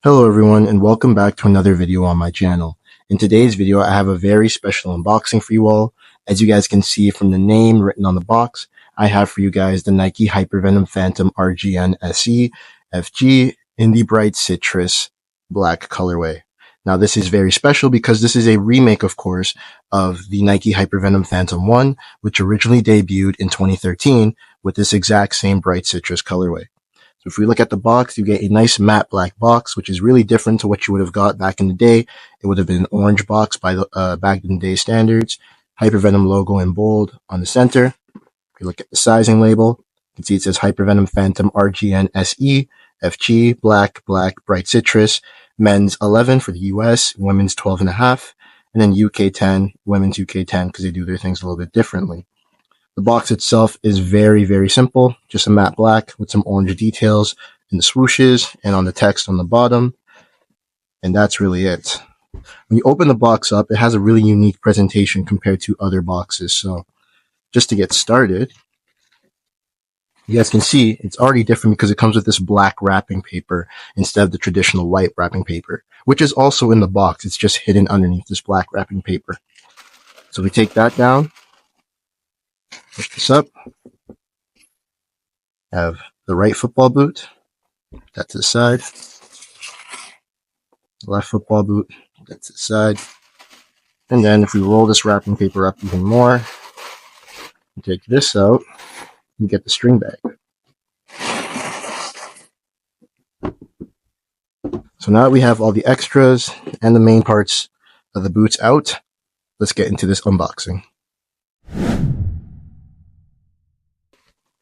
Hello everyone and welcome back to another video on my channel. In today's video I have a very special unboxing for you all. As you guys can see from the name written on the box, I have for you guys the Nike Hypervenom Phantom RGN SE FG in the bright citrus black colorway. Now this is very special because this is a remake, of course, of the Nike Hypervenom Phantom 1, which originally debuted in 2013 with this exact same bright citrus colorway. So if we look at the box, you get a nice matte black box, which is really different to what you would have got back in the day. It would have been an orange box by the back in the day standards. Hypervenom logo in bold on the center. If you look at the sizing label, you can see it says Hypervenom Phantom RGN SE FG black bright citrus, men's 11 for the US, women's 12.5, and then UK 10, women's UK 10 because they do their things a little bit differently. The box itself is very, very simple. Just a matte black with some orange details in the swooshes and on the text on the bottom. And that's really it. When you open the box up, it has a really unique presentation compared to other boxes. So just to get started, you guys can see it's already different because it comes with this black wrapping paper instead of the traditional white wrapping paper, which is also in the box. It's just hidden underneath this black wrapping paper. So we take that down. Push this up. Have the right football boot. Put that to the side. Left football boot. Put that to the side. And then if we roll this wrapping paper up even more, and take this out, you get the string bag. So now that we have all the extras and the main parts of the boots out, let's get into this unboxing.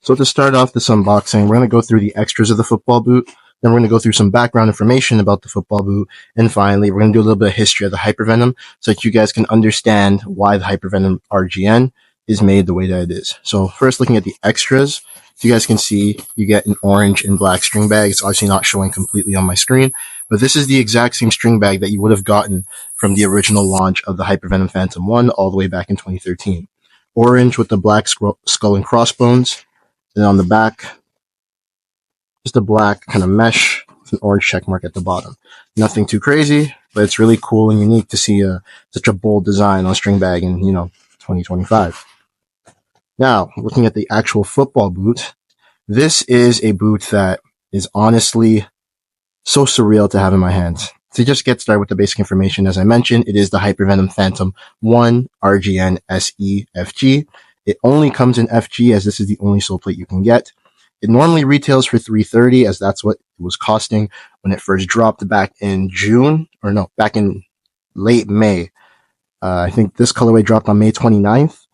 So to start off this unboxing, we're going to go through the extras of the football boot, then we're going to go through some background information about the football boot, and finally we're going to do a little bit of history of the Hypervenom so that you guys can understand why the Hypervenom RGN is made the way that it is. So first, looking at the extras, so you guys can see you get an orange and black string bag. It's obviously not showing completely on my screen, but this is the exact same string bag that you would have gotten from the original launch of the Hypervenom Phantom 1 all the way back in 2013. Orange with the black skull and crossbones. And on the back, just a black kind of mesh with an orange check mark at the bottom. Nothing too crazy, but it's really cool and unique to see such a bold design on a string bag in, 2025. Now, looking at the actual football boot, this is a boot that is honestly so surreal to have in my hands. To just get started with the basic information, as I mentioned, it is the Hypervenom Phantom 1 RGN SE FG. It only comes in FG as this is the only sole plate you can get. It normally retails for $330 as that's what it was costing when it first dropped back in back in late May. I think this colorway dropped on May 29th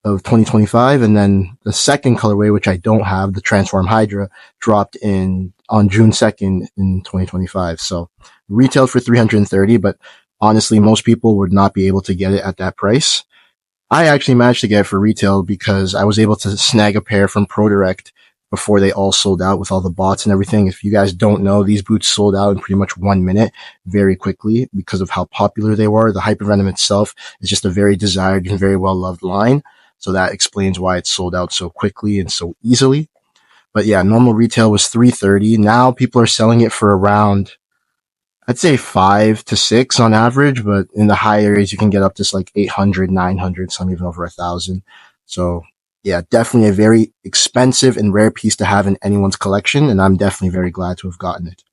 of 2025, and then the second colorway, which I don't have, the Transform Hydra, dropped on June 2nd in 2025. So retailed for $330, but honestly, most people would not be able to get it at that price. I actually managed to get it for retail because I was able to snag a pair from ProDirect before they all sold out with all the bots and everything. If you guys don't know, these boots sold out in pretty much 1 minute very quickly because of how popular they were. The Hypervenom itself is just a very desired and very well-loved line. So that explains why it sold out so quickly and so easily. But yeah, normal retail was $330. Now people are selling it for around, I'd say 5 to 6 on average, but in the high areas, you can get up to like 800, 900, some even over 1,000. So yeah, definitely a very expensive and rare piece to have in anyone's collection. And I'm definitely very glad to have gotten it.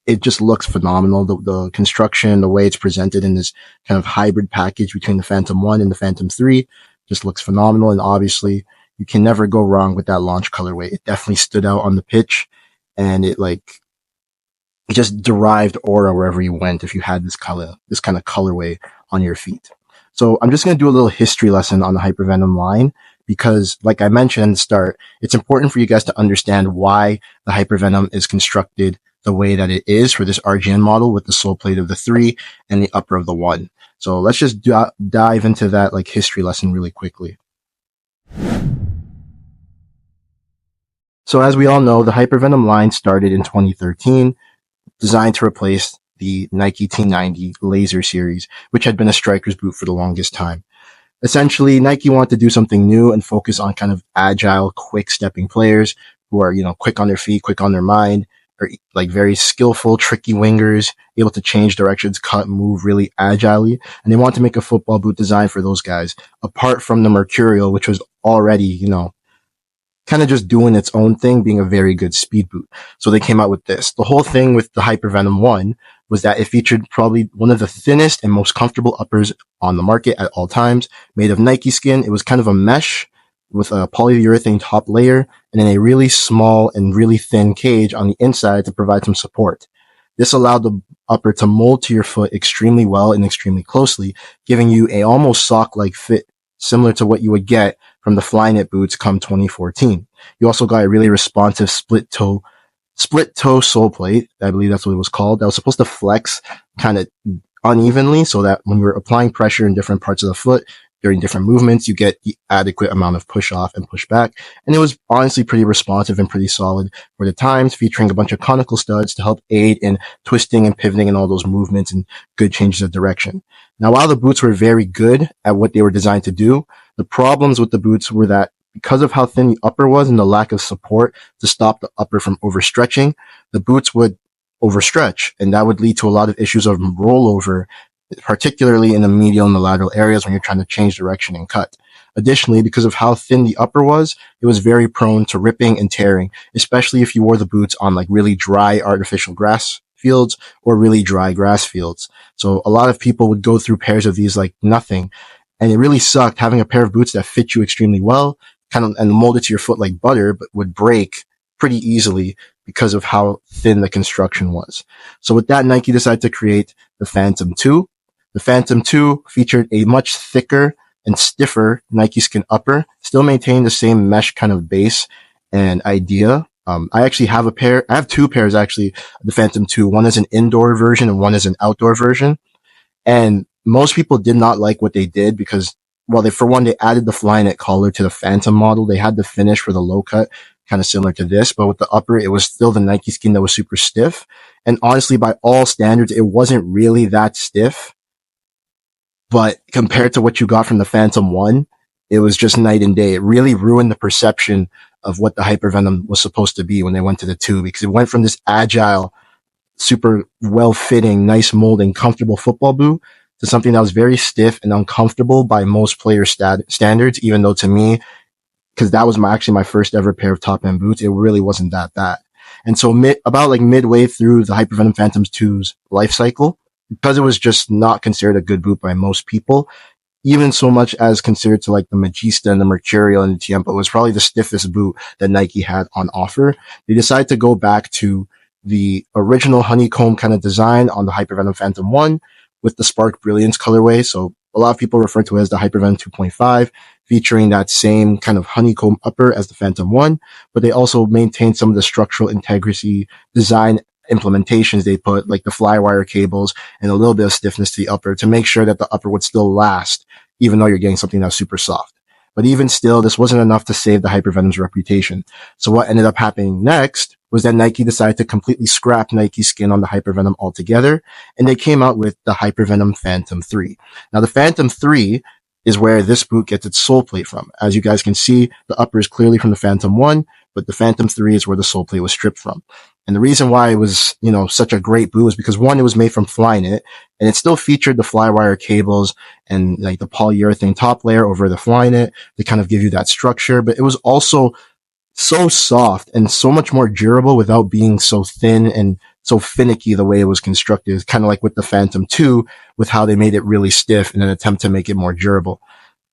It just looks phenomenal. The construction, the way it's presented in this kind of hybrid package between the Phantom 1 and the Phantom 3 just looks phenomenal. And obviously you can never go wrong with that launch colorway. It definitely stood out on the pitch, and it just derived aura wherever you went if you had this kind of colorway on your feet. So I'm just going to do a little history lesson on the Hypervenom line because, like I mentioned at the start, it's important for you guys to understand why the Hypervenom is constructed the way that it is for this RGN model with the sole plate of the 3 and the upper of the 1. So let's just dive into that history lesson really quickly. So as we all know, the Hypervenom line started in 2013, designed to replace the Nike T90 Laser series, which had been a striker's boot for the longest time. Essentially, Nike wanted to do something new and focus on kind of agile, quick stepping players who are, quick on their feet, quick on their mind, are like very skillful, tricky wingers, able to change directions, cut, move really agilely. And they want to make a football boot designed for those guys, apart from the Mercurial, which was already, kind of just doing its own thing, being a very good speed boot. So they came out with this. The whole thing with the Hypervenom 1 was that it featured probably one of the thinnest and most comfortable uppers on the market at all times, made of Nike skin. It was kind of a mesh with a polyurethane top layer and then a really small and really thin cage on the inside to provide some support. This allowed the upper to mold to your foot extremely well and extremely closely, giving you a almost sock-like fit, similar to what you would get from the Flyknit boots come 2014. You also got a really responsive split toe sole plate. I believe that's what it was called. That was supposed to flex kind of unevenly so that when you're applying pressure in different parts of the foot during different movements, you get the adequate amount of push off and push back. And it was honestly pretty responsive and pretty solid for the times, featuring a bunch of conical studs to help aid in twisting and pivoting and all those movements and good changes of direction. Now, while the boots were very good at what they were designed to do, the problems with the boots were that because of how thin the upper was and the lack of support to stop the upper from overstretching, the boots would overstretch, and that would lead to a lot of issues of rollover, particularly in the medial and the lateral areas when you're trying to change direction and cut. Additionally, because of how thin the upper was, it was very prone to ripping and tearing, especially if you wore the boots on like really dry artificial grass fields or really dry grass fields. So a lot of people would go through pairs of these like nothing. And it really sucked having a pair of boots that fit you extremely well, kind of, and molded to your foot like butter, but would break pretty easily because of how thin the construction was. So with that, Nike decided to create the Phantom 2. The Phantom 2 featured a much thicker and stiffer Nike skin upper, still maintained the same mesh kind of base and idea. I actually have I have two pairs actually, of the Phantom 2. One is an indoor version and one is an outdoor version. And most people did not like what they did because, well, they added the Flyknit collar to the Phantom model. They had the finish for the low cut, kind of similar to this, but with the upper, it was still the Nike skin that was super stiff. And honestly, by all standards, it wasn't really that stiff. But compared to what you got from the Phantom 1, it was just night and day. It really ruined the perception of what the Hypervenom was supposed to be when they went to the 2, because it went from this agile, super well-fitting, nice molding, comfortable football boot to something that was very stiff and uncomfortable by most player standards, even though to me, because that was actually my first ever pair of top-end boots, it really wasn't that bad. And so about like midway through the Hypervenom Phantoms 2's life cycle, because it was just not considered a good boot by most people, even so much as considered to like the Magista and the Mercurial and the Tiempo, it was probably the stiffest boot that Nike had on offer. They decided to go back to the original honeycomb kind of design on the Hypervenom Phantom 1 with the Spark Brilliance colorway. So a lot of people refer to it as the Hypervenom 2.5, featuring that same kind of honeycomb upper as the Phantom 1, but they also maintained some of the structural integrity design implementations they put, like the flywire cables and a little bit of stiffness to the upper to make sure that the upper would still last, even though you're getting something that's super soft. But even still, this wasn't enough to save the Hypervenom's reputation. So what ended up happening next was that Nike decided to completely scrap Nike skin on the Hypervenom altogether, and they came out with the Hypervenom Phantom 3. Now, the Phantom 3 is where this boot gets its sole plate from. As you guys can see, the upper is clearly from the Phantom 1, but the Phantom 3 is where the sole plate was stripped from. And the reason why it was, such a great boot is because one, it was made from Flyknit, and it still featured the flywire cables and like the polyurethane top layer over the Flyknit to kind of give you that structure. But it was also so soft and so much more durable without being so thin and so finicky the way it was constructed. It's kind of like with the Phantom 2 with how they made it really stiff in an attempt to make it more durable.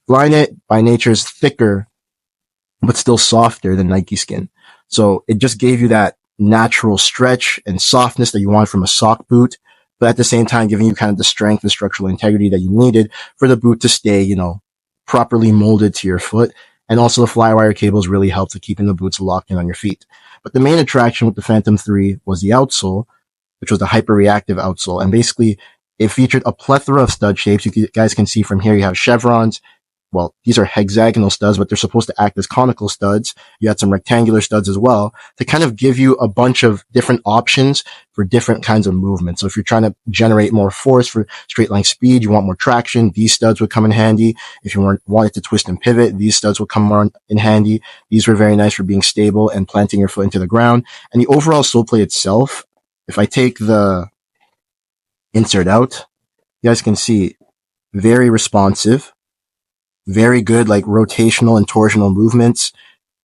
Flyknit by nature is thicker, but still softer than Nike skin. So it just gave you that natural stretch and softness that you want from a sock boot, but at the same time giving you kind of the strength and structural integrity that you needed for the boot to stay, properly molded to your foot. And also the flywire cables really helped to keeping the boots locked in on your feet. But the main attraction with the Phantom 3 was the outsole, which was the hyper-reactive outsole. And basically, it featured a plethora of stud shapes. You guys can see from here, you have chevrons, well, these are hexagonal studs, but they're supposed to act as conical studs. You had some rectangular studs as well to kind of give you a bunch of different options for different kinds of movement. So if you're trying to generate more force for straight line speed, you want more traction, these studs would come in handy. If you wanted to twist and pivot, these studs would come more in handy. These were very nice for being stable and planting your foot into the ground. And the overall sole plate itself, if I take the insert out, you guys can see very responsive, very good, like rotational and torsional movements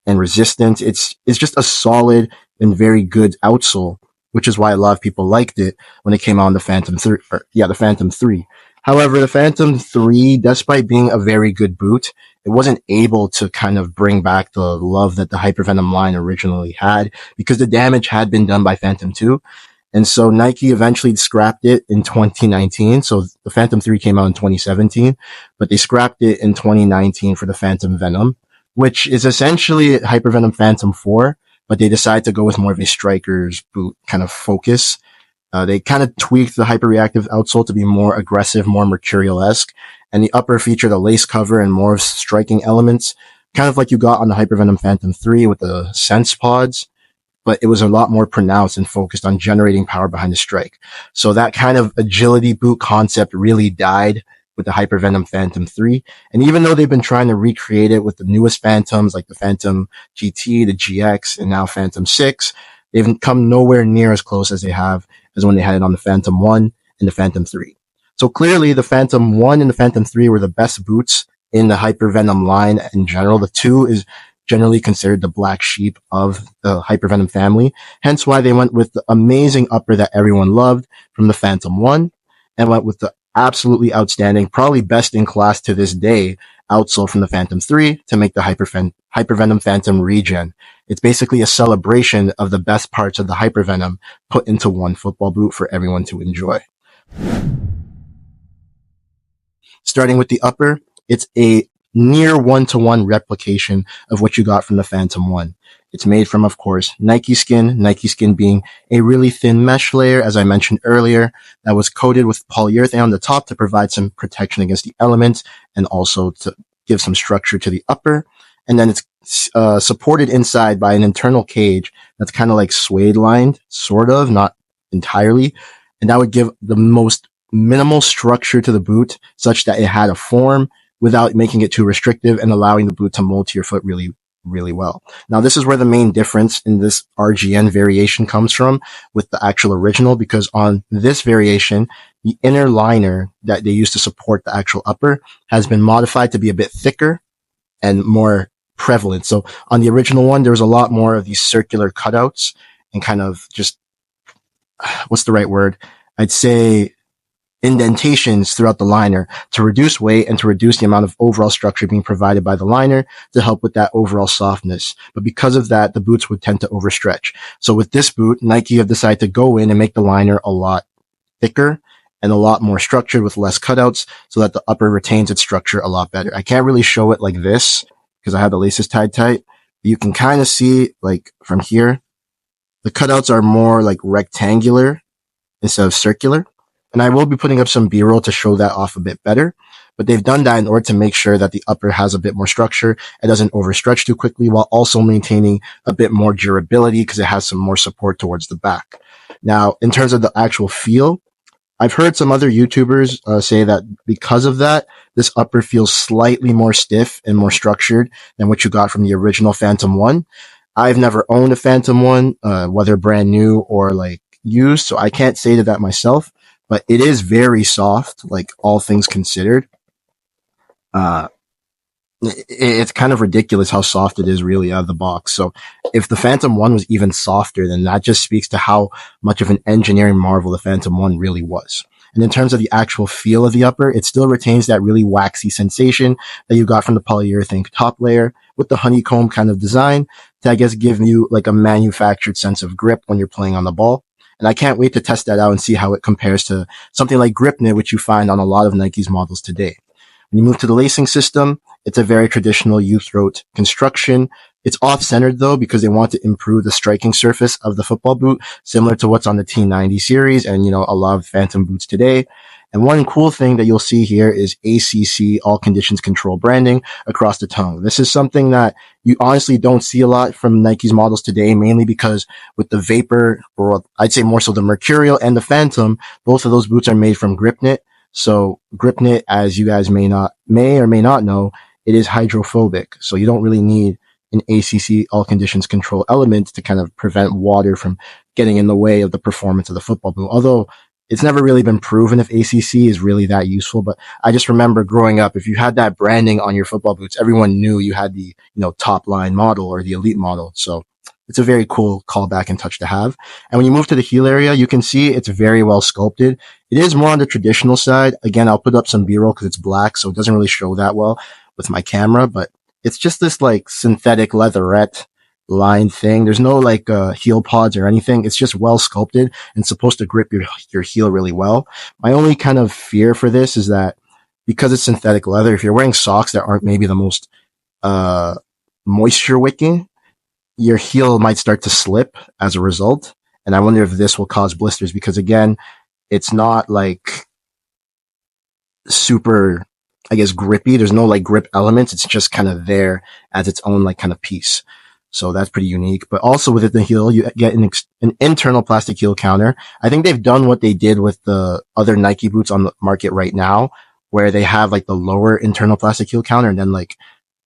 and resistance. It's just a solid and very good outsole, which is why a lot of people liked it when it came out on the Phantom 3. The Phantom 3. However, the Phantom 3, despite being a very good boot, it wasn't able to kind of bring back the love that the Hypervenom line originally had because the damage had been done by Phantom 2. And so Nike eventually scrapped it in 2019. So the Phantom 3 came out in 2017, but they scrapped it in 2019 for the Phantom Venom, which is essentially Hypervenom Phantom 4, but they decided to go with more of a striker's boot kind of focus. They kind of tweaked the hyperreactive outsole to be more aggressive, more mercurial-esque, and the upper featured a lace cover and more striking elements, kind of like you got on the Hypervenom Phantom 3 with the sense pods, but it was a lot more pronounced and focused on generating power behind the strike. So that kind of agility boot concept really died with the Hypervenom Phantom 3. And even though they've been trying to recreate it with the newest Phantoms, like the Phantom GT, the GX, and now Phantom 6, they've come nowhere near as close as they have as when they had it on the Phantom 1 and the Phantom 3. So clearly the Phantom 1 and the Phantom 3 were the best boots in the Hypervenom line in general. The 2 is generally considered the black sheep of the Hypervenom family. Hence why they went with the amazing upper that everyone loved from the Phantom 1 and went with the absolutely outstanding, probably best in class to this day, outsole from the Phantom 3 to make the Hypervenom Phantom Regen. It's basically a celebration of the best parts of the Hypervenom put into one football boot for everyone to enjoy. Starting with the upper, it's a near one-to-one replication of what you got from the Phantom 1. It's made from, of course, Nike skin being a really thin mesh layer, as I mentioned earlier, that was coated with polyurethane on the top to provide some protection against the elements and also to give some structure to the upper. And then it's supported inside by an internal cage that's kind of like suede lined, sort of, not entirely. And that would give the most minimal structure to the boot such that it had a form without making it too restrictive and allowing the boot to mold to your foot really, really well. Now, this is where the main difference in this RGN variation comes from with the actual original, because on this variation, the inner liner that they use to support the actual upper has been modified to be a bit thicker and more prevalent. So on the original one, there was a lot more of these circular cutouts and kind of just, what's the right word? I'd say indentations throughout the liner to reduce weight and to reduce the amount of overall structure being provided by the liner to help with that overall softness. But because of that, the boots would tend to overstretch. So with this boot, Nike have decided to go in and make the liner a lot thicker and a lot more structured with less cutouts so that the upper retains its structure a lot better. I can't really show it like this because I have the laces tied tight. But you can kind of see, like, from here, the cutouts are more like rectangular instead of circular. And I will be putting up some B-roll to show that off a bit better. But they've done that in order to make sure that the upper has a bit more structure. It doesn't overstretch too quickly while also maintaining a bit more durability because it has some more support towards the back. Now, in terms of the actual feel, I've heard some other YouTubers say that because of that, this upper feels slightly more stiff and more structured than what you got from the original Phantom 1. I've never owned a Phantom 1, whether brand new or like used, so I can't say to that myself. But it is very soft, like all things considered. It's kind of ridiculous how soft it is really out of the box. So if the Phantom 1 was even softer, then that just speaks to how much of an engineering marvel the Phantom 1 really was. And in terms of the actual feel of the upper, it still retains that really waxy sensation that you got from the polyurethane top layer with the honeycomb kind of design to, I guess, give you like a manufactured sense of grip when you're playing on the ball. And I can't wait to test that out and see how it compares to something like grip knit, which you find on a lot of Nike's models today. When you move to the lacing system, it's a very traditional U-throat construction. It's off-centered though, because they want to improve the striking surface of the football boot, similar to what's on the T90 series and, you know, a lot of Phantom boots today. And one cool thing that you'll see here is ACC, all conditions control branding across the tongue. This is something that you honestly don't see a lot from Nike's models today, mainly because with the Vapor, or I'd say more so the Mercurial and the Phantom, both of those boots are made from grip knit. So grip knit, as you guys may or may not know, it is hydrophobic. So you don't really need an ACC, all conditions control element to kind of prevent water from getting in the way of the performance of the football boot. Although it's never really been proven if ACC is really that useful, but I just remember growing up, if you had that branding on your football boots, everyone knew you had the, top line model or the elite model. So it's a very cool callback and touch to have. And when you move to the heel area, you can see it's very well sculpted. It is more on the traditional side. Again, I'll put up some B-roll because it's black, so it doesn't really show that well with my camera, but it's just this like synthetic leatherette line thing. There's no like heel pods or anything. It's just well sculpted and supposed to grip your heel really well. My only kind of fear for this is that because it's synthetic leather, if you're wearing socks that aren't maybe the most moisture wicking, your heel might start to slip as a result. And I wonder if this will cause blisters because again, it's not like super, I guess, grippy. There's no like grip elements. It's just kind of there as its own like kind of piece. So that's pretty unique. But also within the heel, you get an internal plastic heel counter. I think they've done what they did with the other Nike boots on the market right now, where they have like the lower internal plastic heel counter and then like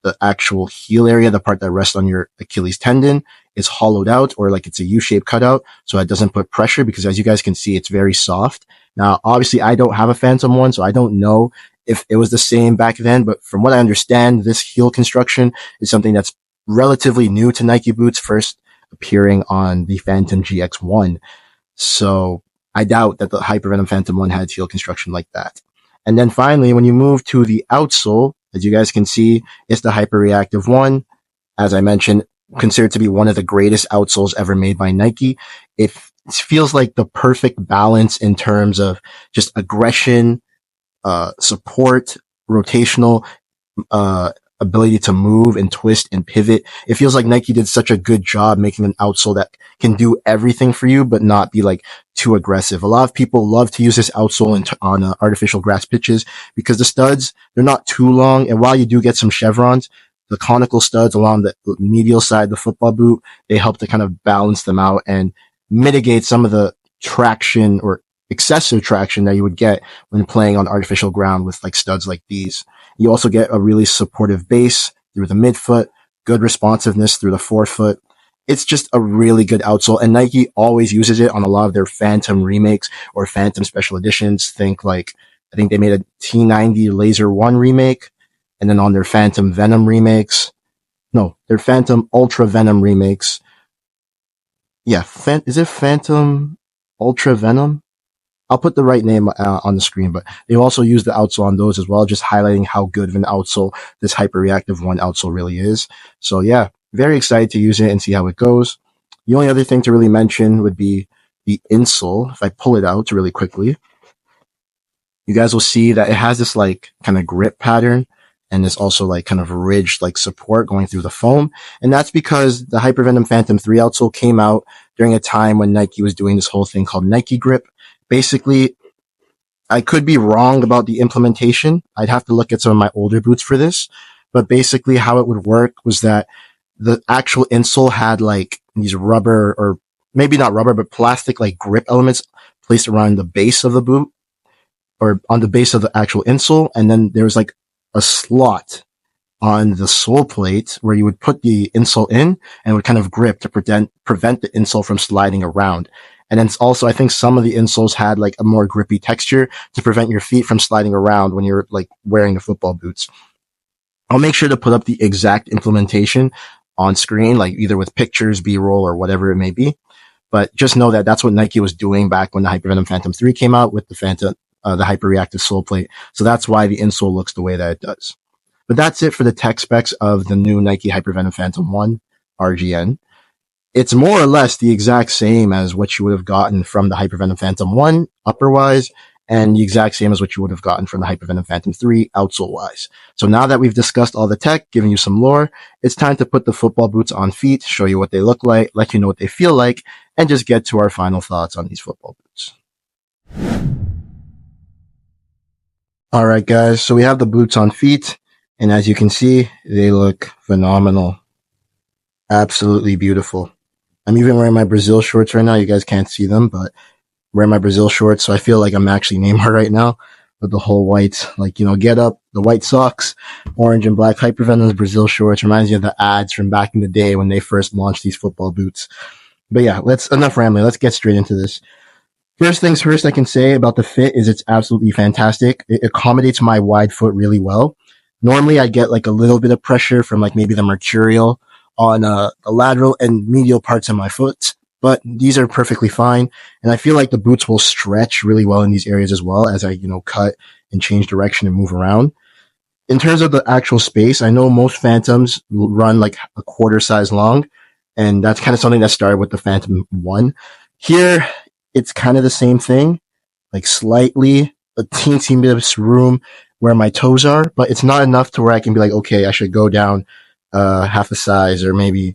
the actual heel area, the part that rests on your Achilles tendon, is hollowed out or like it's a U-shaped cutout. So it doesn't put pressure because as you guys can see, it's very soft. Now, obviously I don't have a Phantom one, so I don't know if it was the same back then, but from what I understand, this heel construction is something that's relatively new to Nike boots, first appearing on the Phantom GX1. So I doubt that the Hypervenom Phantom 1 had heel construction like that. And then finally, when you move to the outsole, as you guys can see, it's the Hyperreactive 1. As I mentioned, considered to be one of the greatest outsoles ever made by Nike. It feels like the perfect balance in terms of just aggression, support, rotational, ability to move and twist and pivot. It feels like Nike did such a good job making an outsole that can do everything for you, but not be like too aggressive. A lot of people love to use this outsole on artificial grass pitches because the studs, they're not too long. And while you do get some chevrons, the conical studs along the medial side of the football boot, they help to kind of balance them out and mitigate some of the traction or excessive traction that you would get when playing on artificial ground with like studs like these. You also get a really supportive base through the midfoot, good responsiveness through the forefoot. It's just a really good outsole, and Nike always uses it on a lot of their Phantom remakes or Phantom special editions. I think they made a T90 Laser 1 remake, and then on their Phantom Venom remakes, their Phantom Ultra Venom remakes. Yeah, is it Phantom Ultra Venom? I'll put the right name on the screen, but they also use the outsole on those as well, just highlighting how good of an outsole this Hyperreactive 1 outsole really is. So yeah, very excited to use it and see how it goes. The only other thing to really mention would be the insole. If I pull it out really quickly, you guys will see that it has this like kind of grip pattern and this also like kind of ridged like support going through the foam. And that's because the Hypervenom Phantom 3 outsole came out during a time when Nike was doing this whole thing called Nike Grip. Basically, I could be wrong about the implementation. I'd have to look at some of my older boots for this. But basically how it would work was that the actual insole had like these rubber, or maybe not rubber, but plastic like grip elements placed around the base of the boot or on the base of the actual insole. And then there was like a slot on the sole plate where you would put the insole in and it would kind of grip to prevent the insole from sliding around. And then also, I think some of the insoles had like a more grippy texture to prevent your feet from sliding around when you're like wearing the football boots. I'll make sure to put up the exact implementation on screen, like either with pictures, B-roll, or whatever it may be. But just know that that's what Nike was doing back when the Hypervenom Phantom 3 came out with the Hyperreactive sole plate. So that's why the insole looks the way that it does. But that's it for the tech specs of the new Nike Hypervenom Phantom 1 RGN. It's more or less the exact same as what you would have gotten from the Hypervenom Phantom 1 upper-wise, and the exact same as what you would have gotten from the Hypervenom Phantom 3 outsole-wise. So now that we've discussed all the tech, given you some lore, it's time to put the football boots on feet, show you what they look like, let you know what they feel like, and just get to our final thoughts on these football boots. All right, guys. So we have the boots on feet, and as you can see, they look phenomenal. Absolutely beautiful. I'm even wearing my Brazil shorts right now. You guys can't see them, but I'm wearing my Brazil shorts, so I feel like I'm actually Neymar right now with the whole white, get up, the white socks, orange and black Hypervenoms, Brazil shorts. Reminds me of the ads from back in the day when they first launched these football boots. But yeah, enough rambling. Let's get straight into this. First things first, I can say about the fit is it's absolutely fantastic. It accommodates my wide foot really well. Normally, I get like a little bit of pressure from like maybe the mercurial on the lateral and medial parts of my foot, but these are perfectly fine. And I feel like the boots will stretch really well in these areas as well as I, cut and change direction and move around. In terms of the actual space, I know most Phantoms run like a quarter size long, and that's kind of something that started with the Phantom 1. Here, it's kind of the same thing, like slightly a teensy bit of room where my toes are, but it's not enough to where I can be like, okay, I should go down half a size or maybe,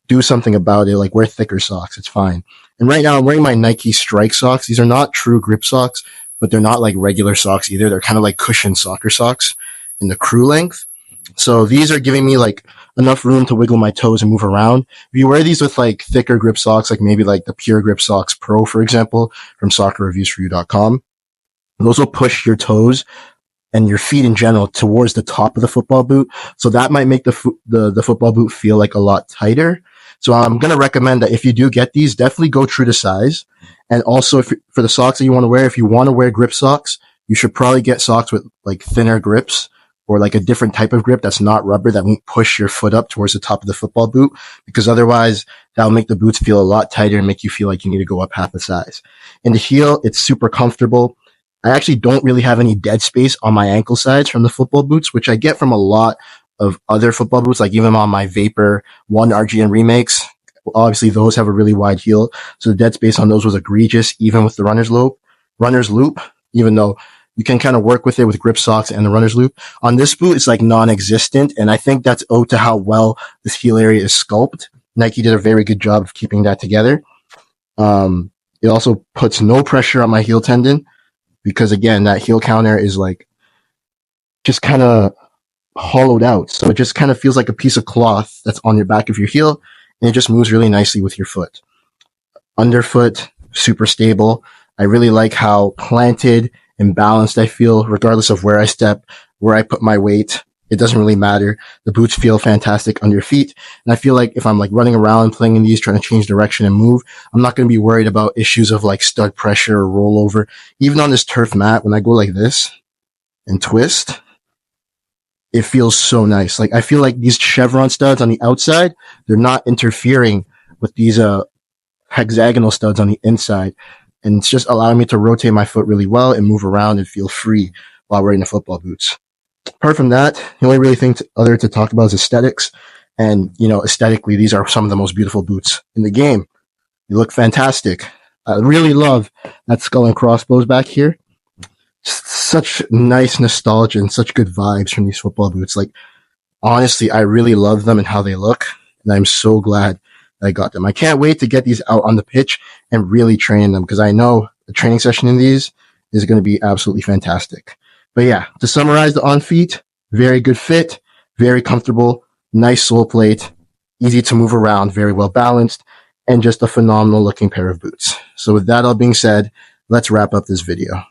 do something about it, like wear thicker socks. It's fine. And right now I'm wearing my Nike Strike socks. These are not true grip socks, but they're not like regular socks either. They're kind of like cushioned soccer socks in the crew length. So these are giving me like enough room to wiggle my toes and move around. If you wear these with like thicker grip socks, like maybe like the Pure Grip Socks Pro, for example, from soccerreviewsforyou.com, those will push your toes and your feet in general towards the top of the football boot. So that might make the football boot feel like a lot tighter. So I'm going to recommend that if you do get these, definitely go true to size. And also for the socks that you want to wear, if you want to wear grip socks, you should probably get socks with like thinner grips or like a different type of grip that's not rubber that won't push your foot up towards the top of the football boot, because otherwise that'll make the boots feel a lot tighter and make you feel like you need to go up half a size. In the heel, it's super comfortable. I actually don't really have any dead space on my ankle sides from the football boots, which I get from a lot of other football boots, like even on my Vapor 1 RGN remakes. Obviously, those have a really wide heel, so the dead space on those was egregious, even with the runner's loop, even though you can kind of work with it with grip socks and the runner's loop. On this boot, it's like non-existent, and I think that's owed to how well this heel area is sculpted. Nike did a very good job of keeping that together. It also puts no pressure on my heel tendon, because again, that heel counter is like just kind of hollowed out. So it just kind of feels like a piece of cloth that's on your back of your heel, and it just moves really nicely with your foot. Underfoot, super stable. I really like how planted and balanced I feel, regardless of where I step, where I put my weight. It doesn't really matter. The boots feel fantastic under your feet. And I feel like if I'm like running around playing in these, trying to change direction and move, I'm not going to be worried about issues of like stud pressure or rollover. Even on this turf mat, when I go like this and twist, it feels so nice. Like I feel like these chevron studs on the outside, they're not interfering with these hexagonal studs on the inside. And it's just allowing me to rotate my foot really well and move around and feel free while wearing the football boots. Apart from that, the only really thing to talk about is aesthetics. And, aesthetically, these are some of the most beautiful boots in the game. They look fantastic. I really love that skull and crossbows back here. Such nice nostalgia and such good vibes from these football boots. Like, honestly, I really love them and how they look. And I'm so glad I got them. I can't wait to get these out on the pitch and really train them, because I know the training session in these is going to be absolutely fantastic. But yeah, to summarize the on feet, very good fit, very comfortable, nice sole plate, easy to move around, very well balanced, and just a phenomenal looking pair of boots. So with that all being said, let's wrap up this video.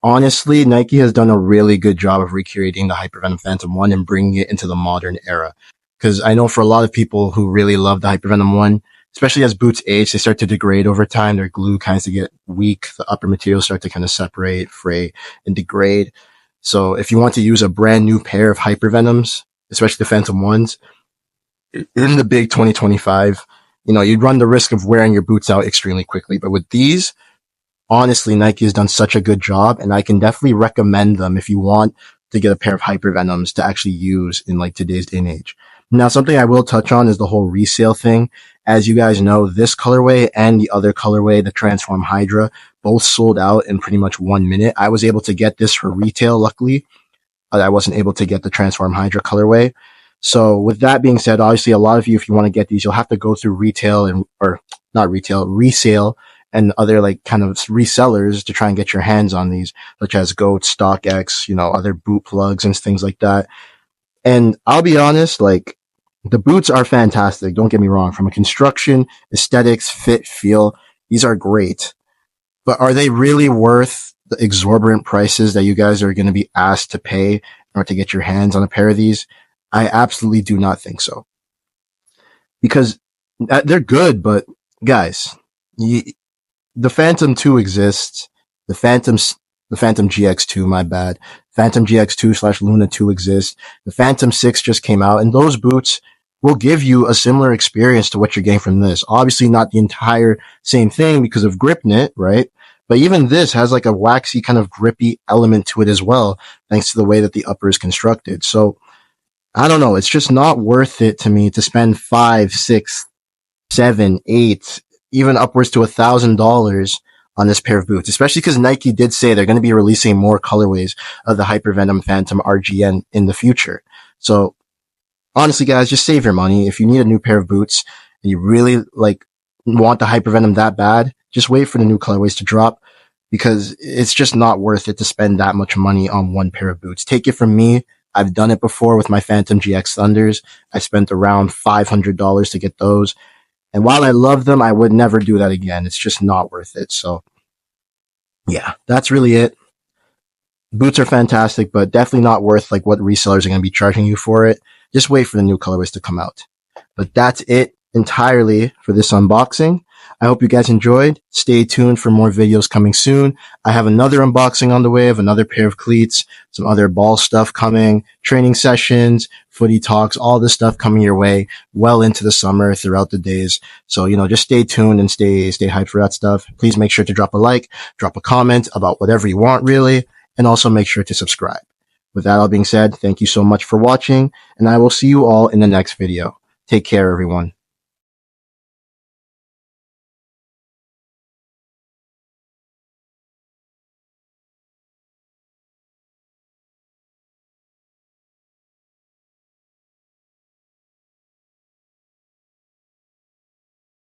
Honestly, Nike has done a really good job of recreating the Hypervenom Phantom 1 and bringing it into the modern era. Because I know for a lot of people who really love the Hypervenom 1, especially as boots age, they start to degrade over time. Their glue kinds of get weak. The upper materials start to kind of separate, fray, and degrade. So if you want to use a brand new pair of Hypervenoms, especially the Phantom 1s, in the big 2025, you'd run the risk of wearing your boots out extremely quickly. But with these, honestly, Nike has done such a good job, and I can definitely recommend them if you want to get a pair of Hypervenoms to actually use in like today's day and age. Now, something I will touch on is the whole resale thing. As you guys know, this colorway and the other colorway, the Transform Hydra, both sold out in pretty much 1 minute. I was able to get this for retail, luckily. I wasn't able to get the Transform Hydra colorway. So with that being said, obviously a lot of you, if you want to get these, you'll have to go through resale and other like kind of resellers to try and get your hands on these, such as Goat, StockX, other boot plugs and things like that. And I'll be honest, like the boots are fantastic. Don't get me wrong. From a construction, aesthetics, fit, feel, these are great. But are they really worth the exorbitant prices that you guys are going to be asked to pay in order to get your hands on a pair of these? I absolutely do not think so. Because they're good, but guys, the Phantom 2 exists. The Phantom GX2, my bad. Phantom GX2 / Luna 2 exists. The Phantom 6 just came out, and those boots will give you a similar experience to what you're getting from this. Obviously not the entire same thing because of grip knit, right? But even this has like a waxy kind of grippy element to it as well, thanks to the way that the upper is constructed. So I don't know. It's just not worth it to me to spend 5, 6, 7, 8, even upwards to $1,000 on this pair of boots, especially because Nike did say they're going to be releasing more colorways of the Hypervenom Phantom RGN in the future. So honestly, guys, just save your money. If you need a new pair of boots and you really want the Hypervenom that bad, just wait for the new colorways to drop, because it's just not worth it to spend that much money on one pair of boots. Take it from me. I've done it before with my Phantom GX Thunders. I spent around $500 to get those. And while I love them, I would never do that again. It's just not worth it. So yeah, that's really it. Boots are fantastic, but definitely not worth like what resellers are going to be charging you for it. Just wait for the new colorways to come out. But that's it entirely for this unboxing. I hope you guys enjoyed. Stay tuned for more videos coming soon. I have another unboxing on the way of another pair of cleats, some other ball stuff coming, training sessions, footy talks, all this stuff coming your way well into the summer throughout the days. So, just stay tuned and stay hyped for that stuff. Please make sure to drop a like, drop a comment about whatever you want, really, and also make sure to subscribe. With that all being said, thank you so much for watching, and I will see you all in the next video. Take care, everyone.